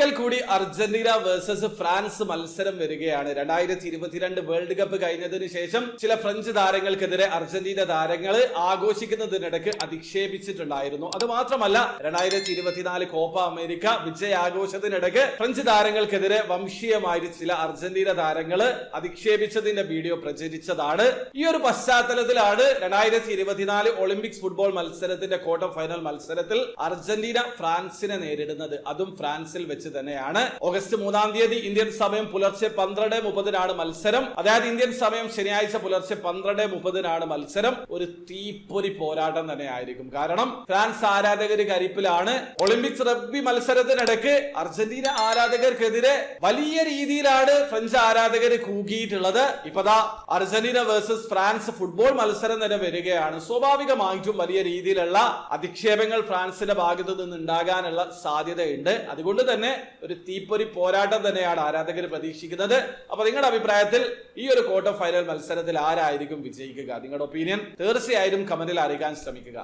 ഒരിക്കൽ കൂടി Argentina versus France മത്സരം വരികയാണ്. 2022 വേൾഡ് കപ്പ് കഴിഞ്ഞതിന് ശേഷം ചില ഫ്രഞ്ച് താരങ്ങൾക്കെതിരെ അർജന്റീന താരങ്ങൾ ആഘോഷിക്കുന്നതിനിടയ്ക്ക് അധിക്ഷേപിച്ചിട്ടുണ്ടായിരുന്നു. അത് മാത്രമല്ല 2024 കോപ്പ അമേരിക്ക വിജയാഘോഷത്തിനിടയ്ക്ക് ഫ്രഞ്ച് താരങ്ങൾക്കെതിരെ വംശീയമായി ചില അർജന്റീന താരങ്ങൾ അധിക്ഷേപിച്ചതിന്റെ വീഡിയോ പ്രചരിച്ചതാണ്. ഈ ഒരു പശ്ചാത്തലത്തിലാണ് 2024 ഒളിമ്പിക്സ് ഫുട്ബോൾ മത്സരത്തിന്റെ ക്വാർട്ടർ ഫൈനൽ മത്സരത്തിൽ അർജന്റീന ഫ്രാൻസിനെ നേരിടുന്നത്. അതും ഫ്രാൻസിൽ വെച്ച് തന്നെയാണ്. ഓഗസ്റ്റ് 3-ാം തീയതി ഇന്ത്യൻ സമയം പുലർച്ചെ 12:30 മത്സരം. അതായത് ഇന്ത്യൻ സമയം ശനിയാഴ്ച പുലർച്ചെ 12:30 മത്സരം. ഒരു തീപ്പൊരി പോരാട്ടം തന്നെ ആയിരിക്കും. കാരണം ഫ്രാൻസ് ആരാധകർ കരിപ്പിലാണ്. ഒളിമ്പിക്സ് റഗ്ബി മത്സരത്തിനിടയ്ക്ക് അർജന്റീന ആരാധകർക്കെതിരെ വലിയ രീതിയിലാണ് ഫ്രഞ്ച് ആരാധകർ കൂകിയിട്ടുള്ളത്. ഇപ്പതാ അർജന്റീന വേഴ്സസ് ഫ്രാൻസ് ഫുട്ബോൾ മത്സരം തന്നെ വരികയാണ്. സ്വാഭാവികമായിട്ടും വലിയ രീതിയിലുള്ള അധിക്ഷേപങ്ങൾ ഫ്രാൻസിന്റെ ഭാഗത്തു നിന്ന് ഉണ്ടാകാനുള്ള സാധ്യതയുണ്ട്. അതുകൊണ്ട് തന്നെ ഒരു തീപ്പൊരി പോരാട്ടം തന്നെയാണ് ആരാധകർ പ്രതീക്ഷിക്കുന്നത്. അപ്പൊ നിങ്ങളുടെ അഭിപ്രായത്തിൽ ഈ ഒരു ക്വാർട്ടർ ഫൈനൽ മത്സരത്തിൽ ആരായിരിക്കും വിജയിക്കുക? നിങ്ങളുടെ ഒപ്പീനിയൻ തീർച്ചയായും കമന്റിൽ അറിയിക്കാൻ ശ്രമിക്കുക.